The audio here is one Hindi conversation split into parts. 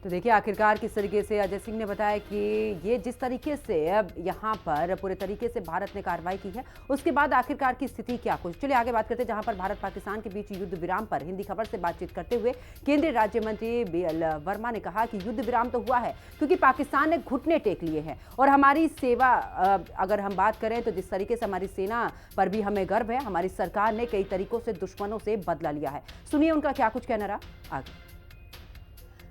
तो देखिए आखिरकार किस तरीके से अजय सिंह ने बताया कि ये जिस तरीके से अब यहाँ पर पूरे तरीके से भारत ने कार्रवाई की है, उसके बाद आखिरकार की स्थिति क्या कुछ। चलिए आगे बात करते हैं, जहां पर भारत पाकिस्तान के बीच युद्ध विराम पर हिंदी खबर से बातचीत करते हुए केंद्रीय राज्य मंत्री बीएल वर्मा ने कहा कि युद्ध विराम तो हुआ है क्योंकि पाकिस्तान ने घुटने टेक लिए हैं और हमारी सेवा, अगर हम बात करें तो जिस तरीके से हमारी सेना पर भी हमें गर्व है, हमारी सरकार ने कई तरीकों से दुश्मनों से बदला लिया है। सुनिए उनका क्या कुछ कहना रहा। आगे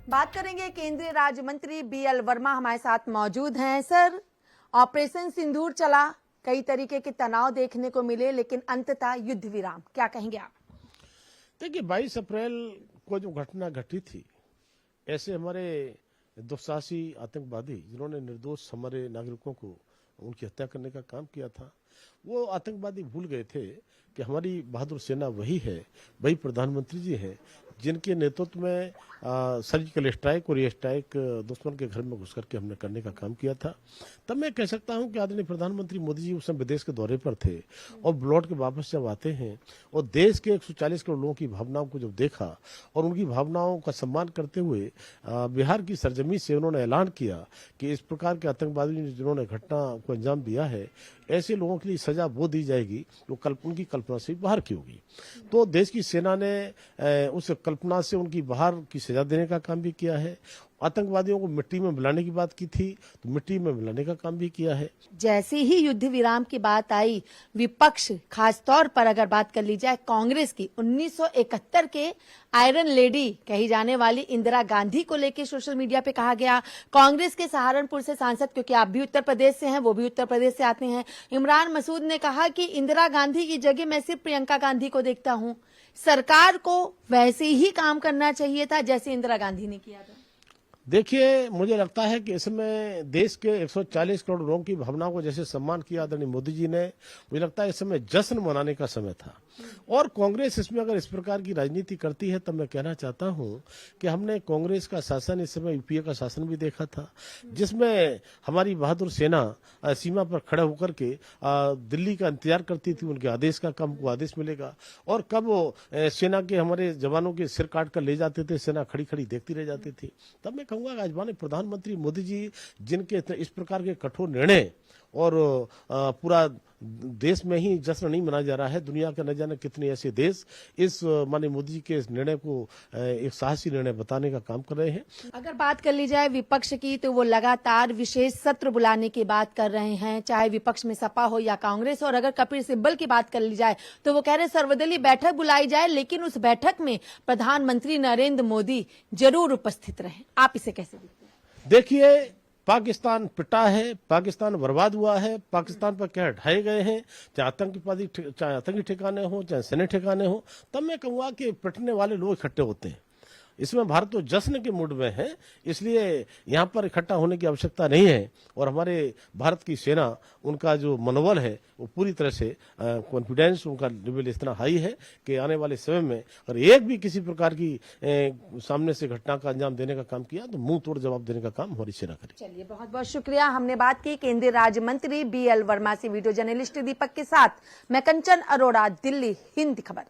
बात करेंगे, केंद्रीय राज्य मंत्री बीएल वर्मा हमारे साथ मौजूद हैं। सर, ऑपरेशन सिंदूर चला, कई तरीके के तनाव देखने को मिले, लेकिन अंततः युद्ध विराम, क्या कहेंगे आप? देखिए 22 अप्रैल को जो घटना घटी थी, ऐसे हमारे दुस्साहसी आतंकवादी जिन्होंने निर्दोष हमारे नागरिकों को उनकी हत्या करने का काम किया था, वो आतंकवादी भूल गए थे कि हमारी बहादुर सेना वही है, वही प्रधानमंत्री जी हैं जिनके नेतृत्व में सर्जिकल स्ट्राइक और एयर स्ट्राइक दुश्मन के घर में घुस करके हमने करने का काम किया था। तब मैं कह सकता हूं कि आदरणीय प्रधानमंत्री मोदी जी उस समय विदेश के दौरे पर थे और लौट के वापस जब आते हैं और देश के 140 करोड़ लोगों की भावनाओं को जब देखा और उनकी भावनाओं का सम्मान करते हुए बिहार की सरजमी से उन्होंने ऐलान किया कि इस प्रकार के आतंकवादी जिन्होंने घटना को अंजाम दिया है, ऐसे लोगों के लिए सजा वो दी जाएगी जो उनकी कल्पना से बाहर की होगी। तो देश की सेना ने उस कल्पना से उनकी बाहर की सजा देने का काम भी किया है। आतंकवादियों को मिट्टी में मिलाने की बात की थी तो मिट्टी में मिलाने का काम भी किया है। जैसे ही युद्ध विराम की बात आई, विपक्ष, खासतौर पर अगर बात कर ली जाए कांग्रेस की, 1971 के आयरन लेडी कही जाने वाली इंदिरा गांधी को लेकर सोशल मीडिया पे कहा गया। कांग्रेस के सहारनपुर से सांसद, क्योंकि आप भी उत्तर प्रदेश से हैं, वो भी उत्तर प्रदेश से आते हैं, इमरान मसूद ने कहा कि इंदिरा गांधी की जगह मैं सिर्फ प्रियंका गांधी को देखता हूं, सरकार को वैसे ही काम करना चाहिए था जैसे इंदिरा गांधी ने किया था। देखिए, मुझे लगता है कि इसमें देश के 140 करोड़ लोगों की भावनाओं को जैसे सम्मान किया आदरणीय मोदी जी ने, मुझे लगता है इस समय जश्न मनाने का समय था। और कांग्रेस इसमें अगर इस प्रकार की राजनीति करती है तब मैं कहना चाहता हूं कि हमने कांग्रेस का शासन इस समय यूपीए का शासन भी देखा था, जिसमें हमारी बहादुर सेना सीमा पर खड़े होकर के दिल्ली का इंतजार करती थी, उनके आदेश का, कब वो आदेश मिलेगा और कब वो सेना के हमारे जवानों के सिर काट कर ले जाते थे, सेना खड़ी खड़ी देखती रह जाती थी। तब मैं कहूंगा आज माननीय प्रधानमंत्री मोदी जी जिनके इस प्रकार के कठोर निर्णय और पूरा देश में ही जश्न नहीं मनाया जा रहा है, दुनिया के न जाने कितने ऐसे देश इस माननीय मोदी जी के इस निर्णय को एक साहसी निर्णय बताने का काम कर रहे हैं। अगर बात कर ली जाए विपक्ष की, तो वो लगातार विशेष सत्र बुलाने की बात कर रहे हैं, चाहे विपक्ष में सपा हो या कांग्रेस। और अगर कपिल सिब्बल की बात कर ली जाए तो वो कह रहे सर्वदलीय बैठक बुलाई जाए, लेकिन उस बैठक में प्रधानमंत्री नरेंद्र मोदी जरूर उपस्थित रहे। आप इसे कैसे देखते हैं? देखिए, पाकिस्तान पिटा है, पाकिस्तान बर्बाद हुआ है, पाकिस्तान पर क्या ढाए गए हैं, चाहे आतंकी ठिकाने हो, चाहे सैन्य ठिकाने हो, तब मैं कहूंगा कि पिटने वाले लोग इकट्ठे होते हैं। इसमें भारत तो जश्न के मूड में है, इसलिए यहाँ पर इकट्ठा होने की आवश्यकता नहीं है। और हमारे भारत की सेना, उनका जो मनोबल है वो पूरी तरह से कॉन्फिडेंस, उनका लेवल इतना हाई है कि आने वाले समय में अगर एक भी किसी प्रकार की सामने से घटना का अंजाम देने का काम किया तो मुंह तोड़ जवाब देने का काम हमारी सेना करेगी। चलिए, बहुत बहुत शुक्रिया। हमने बात की केंद्रीय राज्य मंत्री बीएल वर्मा से। वीडियो जर्नलिस्ट दीपक के साथ मैं कंचन अरोड़ा, दिल्ली, हिंद खबर।